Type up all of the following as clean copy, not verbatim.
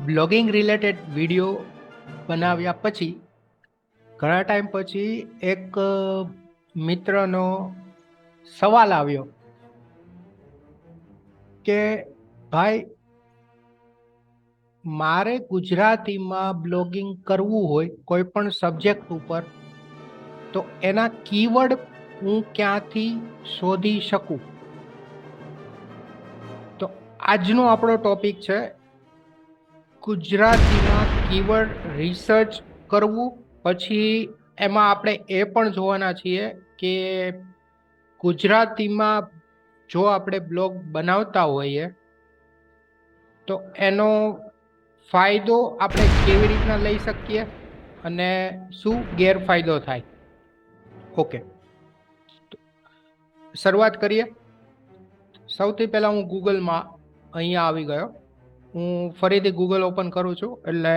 Blogging related video બનાવ્યા પછી ઘણા ટાઈમ પછી એક મિત્રનો સવાલ આવ્યો કે ભાઈ મારે ગુજરાતીમાં બ્લોગિંગ કરવું હોય કોઈ પણ સબ્જેક્ટ ઉપર તો એના કીવર્ડ હું ક્યાંથી શોધી શકું. તો આજનો આપણો ટોપિક છે ગુજરાતીમાં કીવર્ડ રિસર્ચ કરવું. પછી એમાં આપણે એ પણ જોવાના છીએ કે ગુજરાતીમાં જો આપણે બ્લોગ બનાવતા હોઈએ તો એનો ફાયદો આપણે કેવી રીતના લઈ શકીએ અને શું ગેરફાયદો થાય. ઓકે, શરૂઆત કરીએ. સૌથી પહેલા હું ગૂગલમાં અહીંયા આવી ગયો. હું ફરીથી ગૂગલ ઓપન કરું છું. એટલે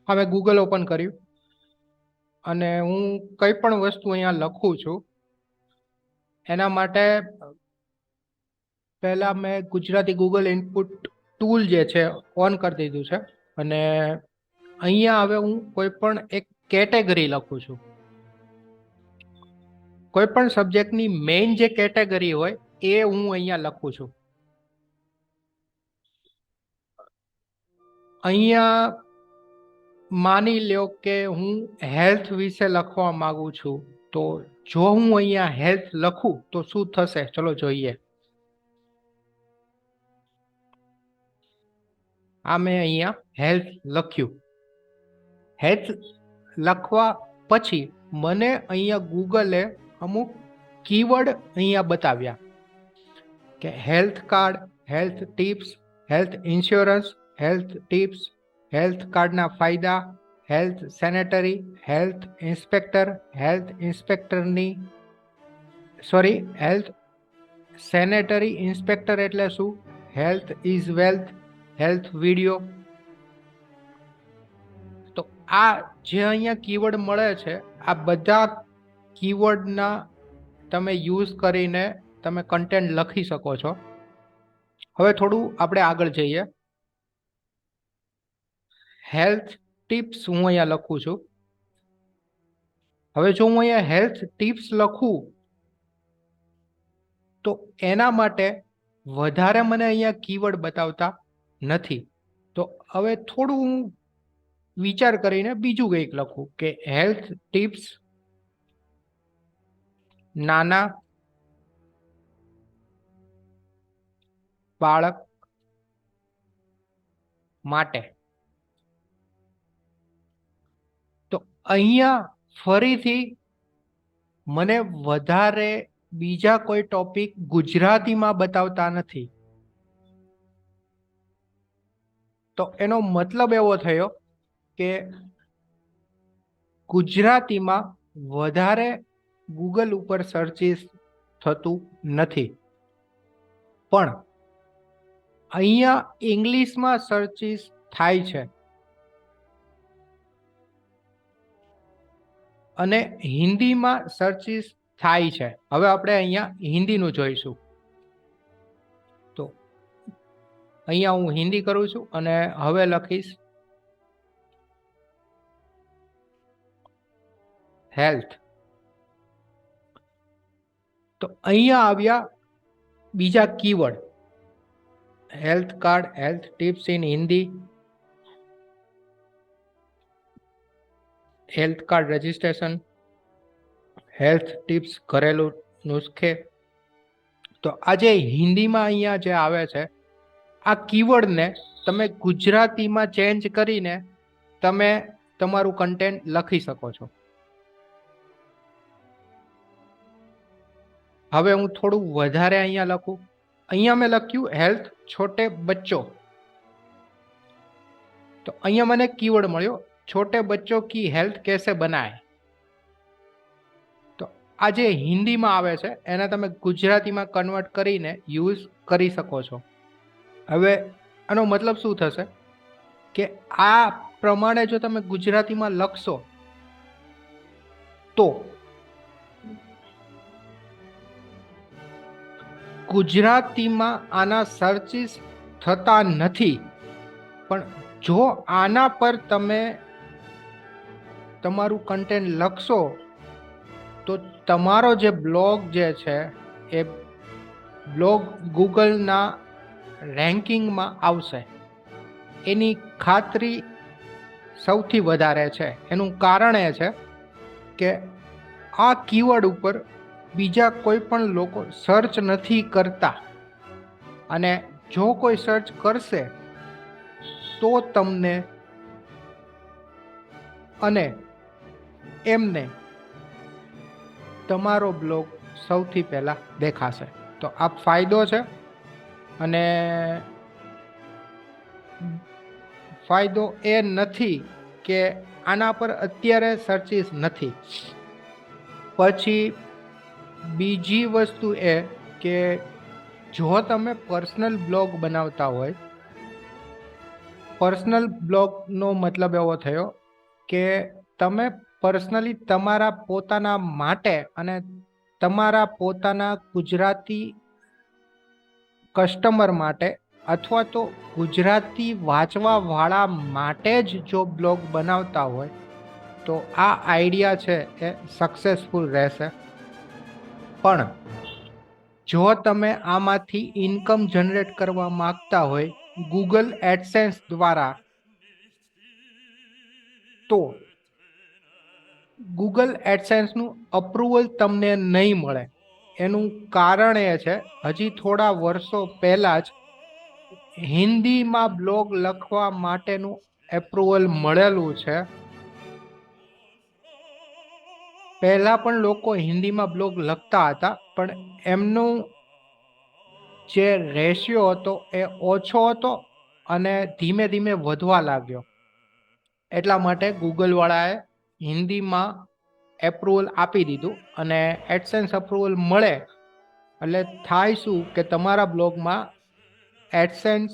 હવે ગૂગલ ઓપન કર્યું અને હું કઈ પણ વસ્તુ અહીંયા લખું છું એના માટે પહેલા મેં ગુજરાતી ગૂગલ ઇનપુટ ટૂલ જે છે ઓન કરી દીધું છે અને અહીંયા હવે હું કોઈ પણ એક કેટેગરી લખું છું. કોઈ પણ સબ્જેક્ટની મેઇન જે કેટેગરી હોય એ હું અહીંયા લખું છું. અહીંયા માની લ્યો કે હું હેલ્થ વિશે લખવા માંગુ છું, તો જો હું અહીંયા હેલ્થ લખું તો શું થશે ચલો જોઈએ. આ મેં અહીંયા હેલ્થ લખ્યું. હેલ્થ લખવા પછી મને અહીંયા ગૂગલે અમુક કીવર્ડ અહીંયા બતાવ્યા કે health card, health tips, health insurance, health tips, health કાર્ડના ફાયદા, health sanitary, health inspector, health ઇન્સ્પેક્ટરની હેલ્થ સેનેટરી ઇન્સ્પેક્ટર એટલે શું, health is wealth, health video. તો આ જે અહીંયા કીવર્ડ મળે છે આ બધા કીવર્ડના તમે યુઝ કરીને તમે કન્ટેન્ટ લખી શકો છો. હવે થોડું આપણે આગળ જઈએ. હેલ્થ ટિપ્સ હું અહીંયા લખું છું. હવે જો હું અહીંયા હેલ્થ ટિપ્સ લખું તો એના માટે વધારે મને અહીંયા કીવર્ડ બતાવતા નથી. તો હવે થોડું હું વિચાર કરીને બીજું કંઈક લખું કે હેલ્થ ટિપ્સ નાના બાળક માટે. તો અહીંયા ફરીથી મને વધારે બીજા કોઈ ટોપિક ગુજરાતીમાં બતાવતા નથી. તો એનો મતલબ એવો થયો કે ગુજરાતીમાં વધારે ગૂગલ ઉપર સર્ચિસ થતું નથી, પણ અહીંયા ઇંગ્લિશમાં સર્ચિસ થાય છે અને હિન્દીમાં સર્ચિસ થાય છે. હવે આપણે અહીંયા હિન્દીનું જોઈશું. તો અહીંયા હું હિન્દી કરું છું અને હવે લખીશ હેલ્થ. તો અહીંયા આવ્યા બીજા keyword health card, health tips in Hindi, health card registration, health tips ઘરેલું નુસ્ખે. તો આ જે હિન્દીમાં અહીંયા જે આવે છે આ કીવર્ડને તમે ગુજરાતીમાં ચેન્જ કરીને તમે તમારું કન્ટેન્ટ લખી શકો છો. હવે હું થોડું વધારે અહીંયા લખું. અહીંયા મેં લખ્યું હેલ્થ છોટે બચ્ચો. તો અહીંયા મને કીવર્ડ મળ્યો છોટે બચ્ચો કી હેલ્થ કેસે બનાય. તો આ જે હિન્દીમાં આવે છે એને તમે ગુજરાતીમાં કન્વર્ટ કરીને યુઝ કરી શકો છો. હવે આનો મતલબ શું થશે કે આ પ્રમાણે જો તમે ગુજરાતીમાં લખશો તો ગુજરાતીમાં આના સર્ચિસ થતા નથી. પણ જો આના પર તમે તમારું કન્ટેન્ટ લખશો તો તમારો જે બ્લોગ જે છે એ બ્લોગ ગૂગલના રેન્કિંગમાં આવશે, એની ખાતરી સૌથી વધારે છે. એનું કારણ એ છે કે આ કીવર્ડ ઉપર બીજા કોઈ પણ લોકો સર્ચ નથી કરતા, અને જો કોઈ સર્ચ કરશે તો તમને અને એમને તમારો બ્લોગ સૌથી પહેલા દેખાશે. તો આ ફાયદો છે, અને ફાયદો એ નથી કે આના પર અત્યારે સર્ચિસ નથી. પછી બીજી વસ્તુ એ કે જો તમે પર્સનલ બ્લોગ બનાવતા હોય, પર્સનલ બ્લોગનો મતલબ એવો થયો કે તમે પર્સનલી તમારા પોતાના માટે અને તમારા પોતાના ગુજરાતી કસ્ટમર માટે અથવા તો ગુજરાતી વાંચવા વાળા માટે જ જો બ્લોગ બનાવતા હોય તો આ આઈડિયા છે એ સક્સેસફુલ રહેશે. પણ જો તમે આમાંથી ઇન્કમ જનરેટ કરવા માંગતા હોય ગૂગલ એડસેન્સ દ્વારા, તો ગૂગલ એડસેન્સનું અપ્રુવલ તમને નહીં મળે. એનું કારણ એ છે, હજી થોડા વર્ષો પહેલા જ હિન્દીમાં બ્લોગ લખવા માટેનું એપ્રુવલ મળેલું છે. પહેલા પણ લોકો હિન્દીમાં બ્લોગ લખતા હતા, પણ એમનું જે રેશિયો હતો એ ઓછો હતો અને ધીમે ધીમે વધવા લાગ્યો. એટલા માટે ગૂગલ વાળાએ હિન્દીમાં એપ્રુવલ આપી દીધું, અને એડસેન્સ અપ્રુવલ મળે એટલે થાય શું કે તમારા બ્લોગમાં એડસેન્સ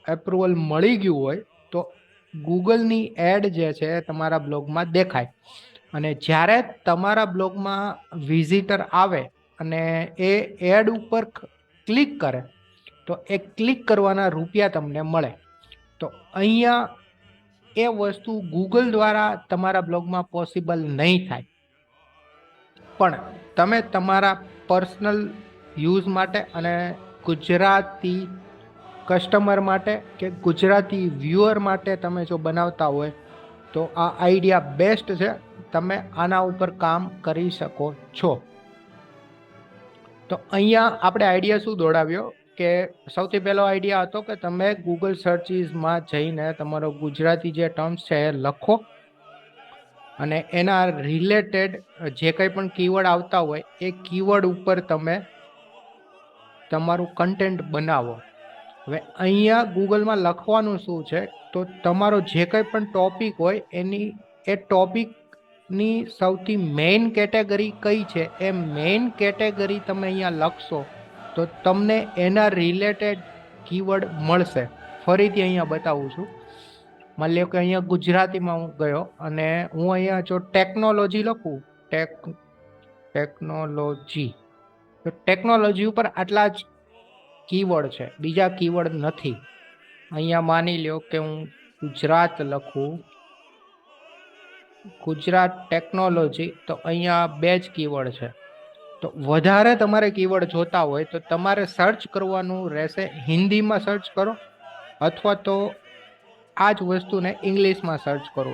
એપ્રુવલ મળી ગયું હોય તો ગૂગલની એડ જે છે તમારા બ્લોગમાં દેખાય, અને જ્યારે તમારા બ્લોગમાં વિઝિટર આવે અને એ એડ ઉપર ક્લિક કરે તો એ ક્લિક કરવાના રૂપિયા તમને મળે. તો અહીંયા એ વસ્તુ ગૂગલ દ્વારા તમારા બ્લોગમાં પોસિબલ નહીં થાય. પણ તમે તમારા પર્સનલ યુઝ માટે અને ગુજરાતી કસ્ટમર માટે કે ગુજરાતી વ્યુઅર માટે તમે જો બનાવતા હોય તો આ આઈડિયા બેસ્ટ છે. તમે આના ઉપર કામ કરી શકો છો. તો અહીંયા આપણે આઈડિયા શું દોડાવ્યો કે સૌથી પહેલો આઈડિયા હતો કે તમે ગૂગલ સર્ચિસમાં જઈને તમારો ગુજરાતી જે ટર્મ્સ છે એ લખો, અને એના રિલેટેડ જે કંઈ પણ કીવર્ડ આવતા હોય એ કીવર્ડ ઉપર તમે તમારું કન્ટેન્ટ બનાવો. હવે અહીંયા ગૂગલમાં લખવાનું શું છે, તો તમારો જે કંઈ પણ ટોપિક હોય એની એ ટોપિકની સૌથી મેઇન કેટેગરી કઈ છે એ મેઇન કેટેગરી તમે અહીંયા લખશો તો તમને એના રિલેટેડ કીવર્ડ મળશે. ફરીથી અહીંયા બતાવું છું. માની લો કે અહીંયા ગુજરાતીમાં હું ગયો અને હું અહીંયા જો ટેકનોલોજી લખું, ટેકનોલોજી, તો ટેકનોલોજી ઉપર આટલા જ કીવર્ડ છે, બીજા કીવર્ડ નથી. અહીંયા માની લો કે હું ગુજરાત લખું, ગુજરાત ટેકનોલોજી, તો અહીંયા 2 જ કીવર્ડ છે. તો વધારે તમારે કીવર્ડ જોતા હોય તો તમારે સર્ચ કરવાનું રહેશે, હિન્દીમાં સર્ચ કરો અથવા તો આ જ વસ્તુને ઇંગ્લિશમાં સર્ચ કરો.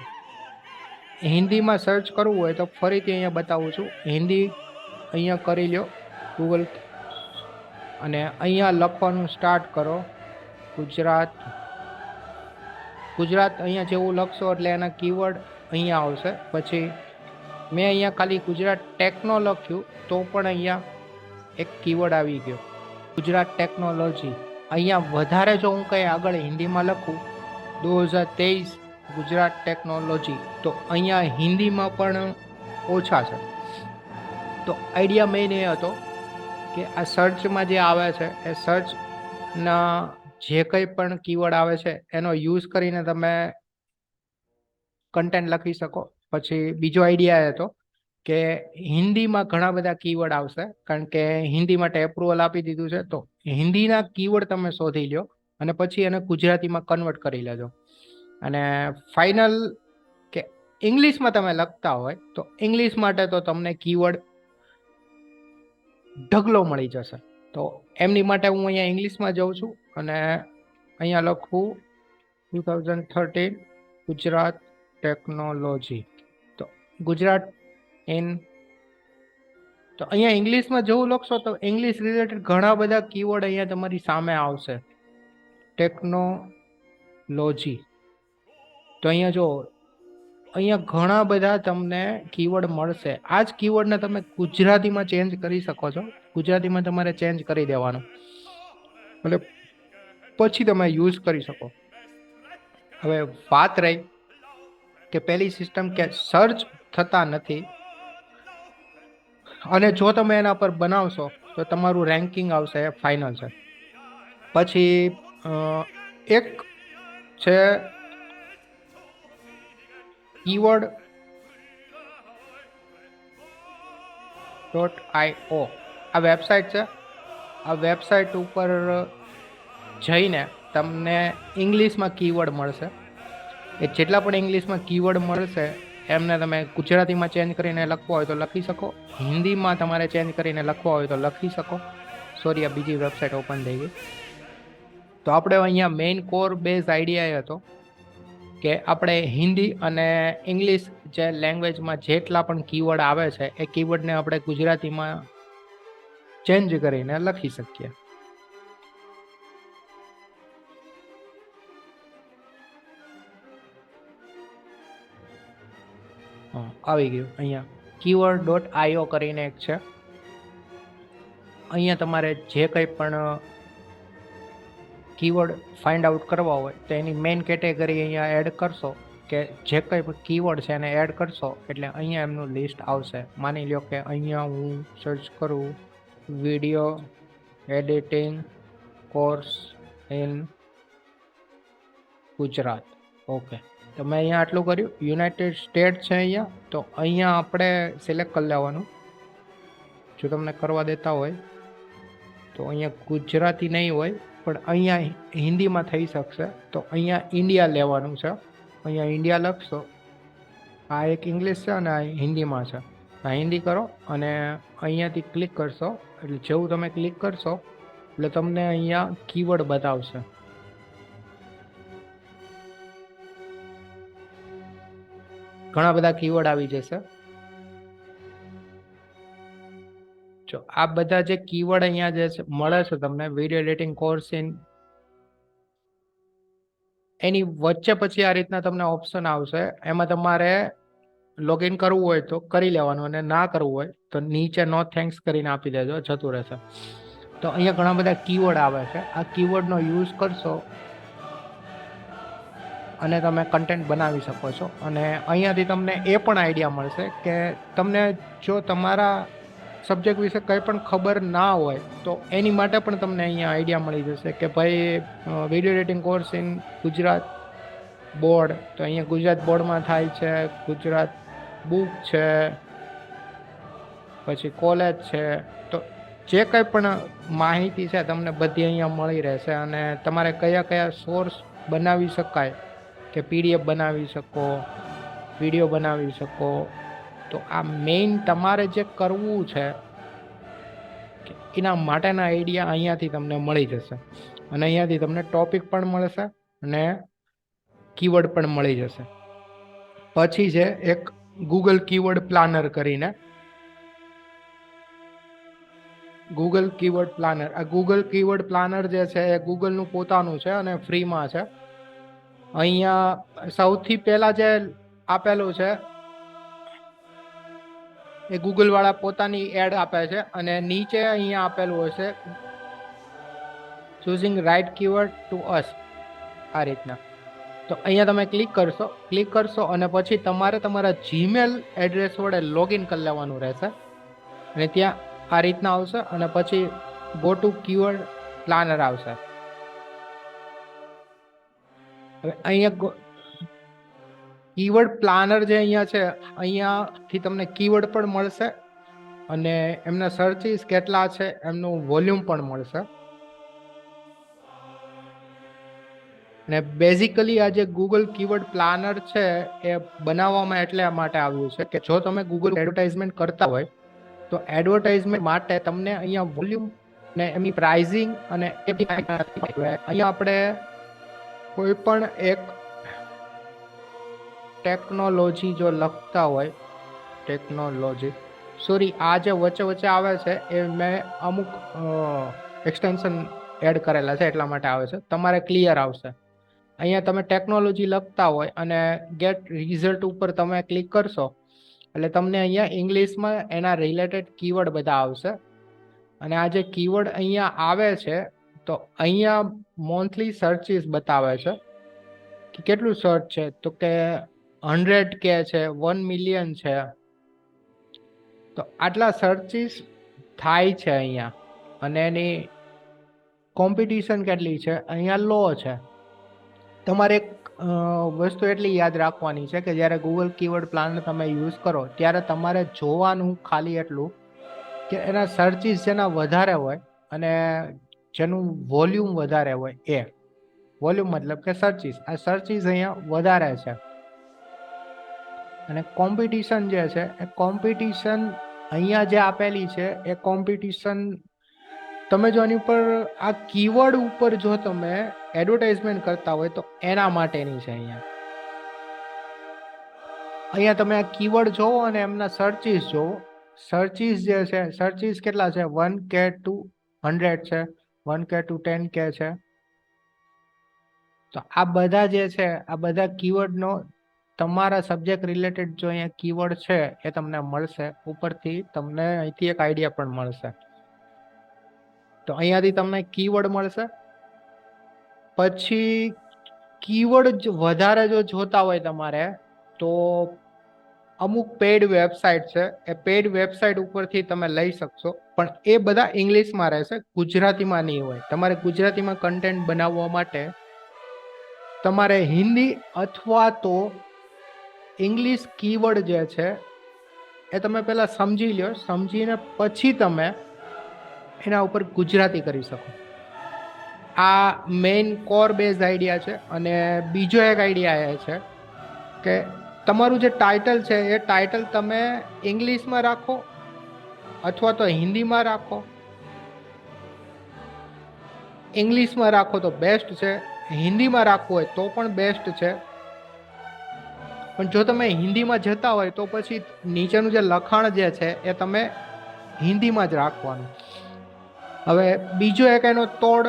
હિન્દીમાં સર્ચ કરવું હોય તો ફરીથી અહીંયા બતાવું છું. હિન્દી અહીંયા કરી લો ગૂગલ, અને અહીંયા લખવાનું સ્ટાર્ટ કરો ગુજરાત. ગુજરાત અહીંયા જેવું લખશો એટલે એના કીવર્ડ અહીંયા આવશે. પછી મેં અહીંયા ખાલી ગુજરાત ટેકનો લખ્યું તો પણ અહીંયા એક કીવર્ડ આવી ગયો, ગુજરાત ટેકનોલોજી. અહીંયા વધારે જો હું કંઈ આગળ હિન્દીમાં લખું 2023 ગુજરાત ટેકનોલોજી, તો અહીંયા હિન્દીમાં પણ ઓછા છે. તો આઈડિયા મેઇન એ હતો કે આ સર્ચમાં જે આવે છે એ સર્ચના જે કંઈ પણ કીવર્ડ આવે છે એનો યુઝ કરીને તમે કન્ટેન્ટ લખી શકો. પછી બીજો આઈડિયા એ હતો કે હિન્દીમાં ઘણા બધા કીવર્ડ આવશે, કારણ કે હિન્દી માટે એપ્રુવલ આપી દીધું છે. તો હિન્દીના કીવર્ડ તમે શોધી લો અને પછી એને ગુજરાતીમાં કન્વર્ટ કરી લેજો. અને ફાઇનલ કે ઇંગ્લિશમાં તમે લખતા હોય તો ઇંગ્લિશ માટે તો તમને કીવર્ડ ઢગલો મળી જશે. તો એમની માટે હું અહીંયા ઇંગ્લિશમાં જાઉં છું અને અહીંયા લખું 2013 ગુજરાત ટેકનોલોજી. તો ગુજરાત ઇન, તો અહીંયા ઇંગ્લિશમાં જેવું લખશો તો ઇંગ્લિશ રિલેટેડ ઘણા બધા કીવર્ડ અહીંયા તમારી સામે આવશે. ટેકનોલોજી, તો અહીંયા જો અહીંયા ઘણા બધા તમને કીવર્ડ મળશે. આ જ કીવર્ડને તમે ગુજરાતીમાં ચેન્જ કરી શકો છો. ગુજરાતીમાં તમારે ચેન્જ કરી દેવાનું એટલે પછી તમે યુઝ કરી શકો. હવે વાત રહી કે પહેલી સિસ્ટમ કે સર્ચ થતા નથી, અને જો તમે એના પર બનાવશો તો તમારું રેન્કિંગ આવશે ફાઇનલ છે. પછી એક છે keyword.io. આ વેબસાઇટ છે. આ વેબસાઇટ ઉપર જઈને તમને ઇંગ્લિશમાં કીવર્ડ મળશે. એ જેટલા પણ ઇંગ્લિશમાં કીવર્ડ મળશે એમને તમે ગુજરાતીમાં ચેન્જ કરીને લખવા હોય તો લખી શકો, હિન્દીમાં તમારે ચેન્જ કરીને લખવા હોય તો લખી શકો. સોરી, આ બીજી વેબસાઇટ ઓપન થઈ ગઈ. તો આપણે અહીંયા મેઇન કોર બેઝ આઈડિયા એ હતો કે આપણે હિન્દી અને ઇંગ્લિશ જે લેંગ્વેજમાં જેટલા પણ કીવર્ડ આવે છે એ કીવર્ડને આપણે ગુજરાતીમાં ચેન્જ કરીને લખી શકીએ. આવી ગયું. અહીંયા keyword.io કરીને એક છે. અહીંયા તમારે જે કંઈ પણ કીવર્ડ ફાઇન્ડ આઉટ કરવા હોય તો એની મેઇન કેટેગરી અહીંયા એડ કરશો, કે જે કંઈ પણ કીવર્ડ છે એને એડ કરશો એટલે અહીંયા એમનું લિસ્ટ આવશે. માની લો કે અહીંયા હું સર્ચ કરું video editing course in Gujarat. Okay, તો મેં અહીંયા આટલું કર્યું. યુનાઇટેડ સ્ટેટ છે અહીંયા, તો અહીંયા આપણે સિલેક્ટ કરી લેવાનું. જો તમને કરવા દેતા હોય તો અહીંયા ગુજરાતી નહીં હોય પણ અહીંયા હિન્દીમાં થઈ શકશે. તો અહીંયા ઇન્ડિયા લેવાનું છે. અહીંયા ઇન્ડિયા લખશો. આ એક ઇંગ્લિશ છે અને આ હિન્દીમાં છે. આ હિન્દી કરો અને અહીંયાથી ક્લિક કરશો એટલે જેવું તમે ક્લિક કરશો એટલે તમને અહીંયા કીવર્ડ બતાવશે. ઘણા બધા કીવર્ડ આવી જશે. જો આ બધા જે કીવર્ડ અહીંયા જે મળે છે તમને વિડીયો એડિટિંગ કોર્સ ઇન, એની વચ્ચે પછી આ રીતના તમને ઓપ્શન આવશે. એમાં તમારે લોગિન કરવું હોય તો કરી લેવાનું અને ના કરવું હોય તો નીચે નો થેન્ક્સ કરીને આપી દેજો, જતું રહેશે. તો અહીંયા ઘણા બધા કીવર્ડ આવે છે. આ કીવર્ડનો યુઝ કરશો અને તમે કન્ટેન્ટ બનાવી શકો છો. અને અહીંયાથી તમને એ પણ આઈડિયા મળશે કે તમને જો તમારા સબ્જેક્ટ વિશે કંઈ પણ ખબર ના હોય તો એની માટે પણ તમને અહીંયા આઈડિયા મળી જશે કે ભાઈ video editing course in Gujarat board, તો અહીંયા ગુજરાત બોર્ડમાં થાય છે, ગુજરાત બુક છે, પછી કોલેજ છે. તો જે કંઈ પણ માહિતી છે તમને બધી અહીંયા મળી રહેશે. અને તમારે કયા કયા સોર્સ બનાવી શકાય, કે પીડીએફ બનાવી શકો, વિડીયો બનાવી શકો. તો આ મેઇન તમારે જે કરવું છે એના માટેના આઈડિયા અહીંયાથી તમને મળી જશે. અને અહીંયાથી તમને ટોપિક પણ મળશે અને કીવર્ડ પણ મળી જશે. પછી છે એક ગૂગલ કીવર્ડ પ્લાનર કરીને. ગૂગલ કીવર્ડ પ્લાનર, આ ગૂગલ કીવર્ડ પ્લાનર જે છે એ ગૂગલનું પોતાનું છે અને ફ્રીમાં છે. અહીંયા સૌથી પહેલા જે આપેલું છે એ ગૂગલ વાળા પોતાની એડ આપે છે અને નીચે અહીંયા આપેલું હશે choosing right keyword to us, આ રીતના. તો અહીંયા તમે ક્લિક કરશો અને પછી તમારે તમારા જીમેલ એડ્રેસ વડે લોગિન કરી લેવાનું રહેશે અને ત્યાં આ રીતના આવશે અને પછી ગો ટુ કીવર્ડ પ્લાનર આવશે. હવે અહીંયા કીવર્ડ પ્લાનર જે અહીંયા છે, અહીંયાથી તમને કીવર્ડ પણ મળશે અને એમના સર્ચિસ કેટલા છે એમનું વોલ્યુમ પણ મળશે. અને બેઝિકલી આ જે ગૂગલ કીવર્ડ પ્લાનર છે એ બનાવવામાં એટલા માટે આવ્યું છે કે જો તમે ગૂગલ એડવર્ટાઇઝમેન્ટ કરતા હોય તો એડવર્ટાઇઝમેન્ટ માટે તમને અહીંયા વોલ્યુમ ને એમની પ્રાઇઝિંગ અને અહીંયા આપણે કોઈ પણ એક ટેકનોલોજી જો લખતા હોય, ટેકનોલોજી સોરી આ જે વચ્ચે વચ્ચે આવે છે એ મેં અમુક એક્સટેન્શન એડ કરેલા છે એટલા માટે આવે છે, તમારે ક્લિયર આવશે. અહીંયા તમે ટેકનોલોજી લખતા હોય અને ગેટ રિઝલ્ટ ઉપર તમે ક્લિક કરશો એટલે તમને અહીંયા ઇંગ્લિશમાં એના રિલેટેડ કીવર્ડ બધા આવશે. અને આ જે કીવર્ડ અહીંયા આવે છે તો અહીંયા મંથલી સર્ચિસ બતાવે છે કે કેટલું સર્ચ છે, તો કે 100 કે છે, 1 મિલિયન છે. તો આટલા સર્ચિસ થાય છે અહીંયા અને એની કોમ્પિટિશન કેટલી છે અહીંયા લો છે. તમારે એક વસ્તુ એટલી યાદ રાખવાની છે કે જ્યારે ગૂગલ કીવર્ડ પ્લાન તમે યુઝ કરો ત્યારે તમારે જોવાનું ખાલી એટલું કે એના સર્ચિસ જેના વધારે હોય અને જેનું વોલ્યુમ વધારે હોય, એ વોલ્યુમ મતલબ કે સર્ચિસ, આ સર્ચિસ અહીંયા વધારે છે. અને કોમ્પિટિશન જે છે એ કોમ્પિટિશન અહીંયા જે આપેલી છે એ કોમ્પિટિશન તમે જો આની ઉપર આ કીવર્ડ ઉપર જો તમે એડવર્ટાઇઝમેન્ટ કરતા હોય તો એના માટેની છે. અહીંયા તમે આ કીવર્ડ જોવો અને એમના સર્ચિસ જોવો. સર્ચિસ જે છે, સર્ચિસ કેટલા છે, 1K to 100 છે, 1K to 10K છે. તો આ બધા જે છે આ બધા કીવર્ડનો તમારા સબ્જેક્ટ રિલેટેડ જો અહીંયા કીવર્ડ છે એ તમને મળશે. ઉપરથી તમને અહીંથી એક આઈડિયા પણ મળશે. તો અહીંયાથી તમને કીવર્ડ મળશે. પછી કીવર્ડ વધારે જો જોતા હોય તમારે તો અમુક પેડ વેબસાઇટ છે, એ પેડ વેબસાઇટ ઉપરથી તમે લઈ શકશો, પણ એ બધા ઇંગ્લિશમાં રહેશે, ગુજરાતીમાં નહીં હોય. તમારે ગુજરાતીમાં કન્ટેન્ટ બનાવવા માટે તમારે હિન્દી અથવા તો ઇંગ્લિશ કીવર્ડ જે છે એ તમે પહેલાં સમજી લો, સમજીને પછી તમે એના ઉપર ગુજરાતી કરી શકો. આ મેઇન કોર બેઝ આઈડિયા છે. અને બીજો એક આઈડિયા એ છે કે તમારું જે ટાઇટલ છે એ ટાઇટલ તમે ઇંગ્લિશમાં રાખો અથવા તો હિન્દીમાં રાખો. ઇંગ્લિશમાં રાખો તો બેસ્ટ છે, હિન્દીમાં રાખવું હોય તો પણ બેસ્ટ છે. પણ જો તમે હિન્દીમાં જતા હોય તો પછી નીચેનું જે લખાણ જે છે એ તમે હિન્દીમાં જ રાખવાનું. હવે બીજો એક એનો તોડ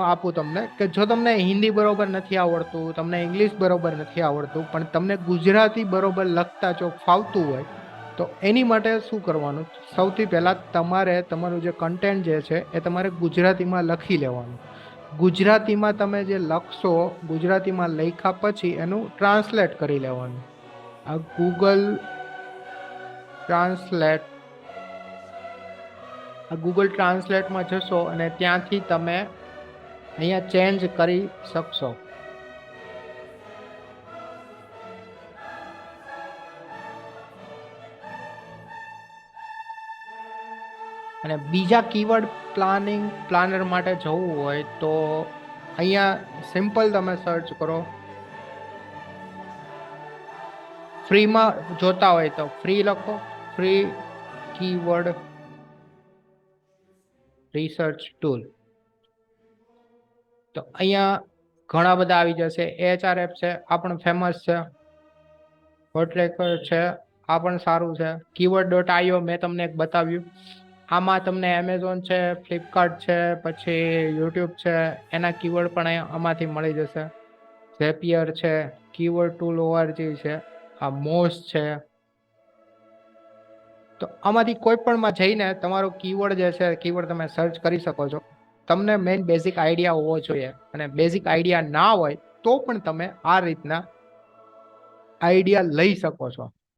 આપું તમને કે જો તમને હિન્દી બરોબર નથી આવડતું, તમને ઇંગ્લિશ બરોબર નથી આવડતું, પણ તમને ગુજરાતી બરોબર લખતા જો ફાવતું હોય તો એની માટે શું કરવાનું, સૌથી પહેલાં તમારે તમારું જે કન્ટેન્ટ જે છે એ તમારે ગુજરાતીમાં લખી લેવાનું. ગુજરાતીમાં તમે જે લખશો, ગુજરાતીમાં લખ્યા પછી એનું ટ્રાન્સલેટ કરી લેવાનું. આ ગૂગલ ટ્રાન્સલેટમાં જશો અને ત્યાંથી તમે અહીંયા ચેન્જ કરી શકશો. અને બીજા કીવર્ડ પ્લાનર માટે જવું હોય તો અહીંયા સિમ્પલ તમે સર્ચ કરો. ફ્રીમાં જોતા હોય તો ફ્રી લખો, ફ્રી કીવર્ડ રિસર્ચ ટૂલ. તો અહીંયા ઘણા બધા આવી જશે. HRF છે, આ પણ ફેમસ છે. હોટલેકર છે, આ પણ સારું છે. keyword.io મેં તમને એક બતાવ્યું. આમાં તમને એમેઝોન છે, ફ્લિપકાર્ટ છે, પછી યુટ્યુબ છે, એના કીવર્ડ પણ આમાંથી મળી જશે. ઝેપિયર છે, કીવર્ડ ટૂલ ORG છે, આ મોસ છે. તો આમાંથી કોઈ પણમાં જઈને તમારો કીવર્ડ જે છે કીવર્ડ તમે સર્ચ કરી શકો છો. તમને મેઇન બેઝિક આઈડિયા હોવો જોઈએ, અને બેઝિક આઈડિયા ના હોય તો પણ તમે આ રીતના આઈડિયા લઈ શકો છો.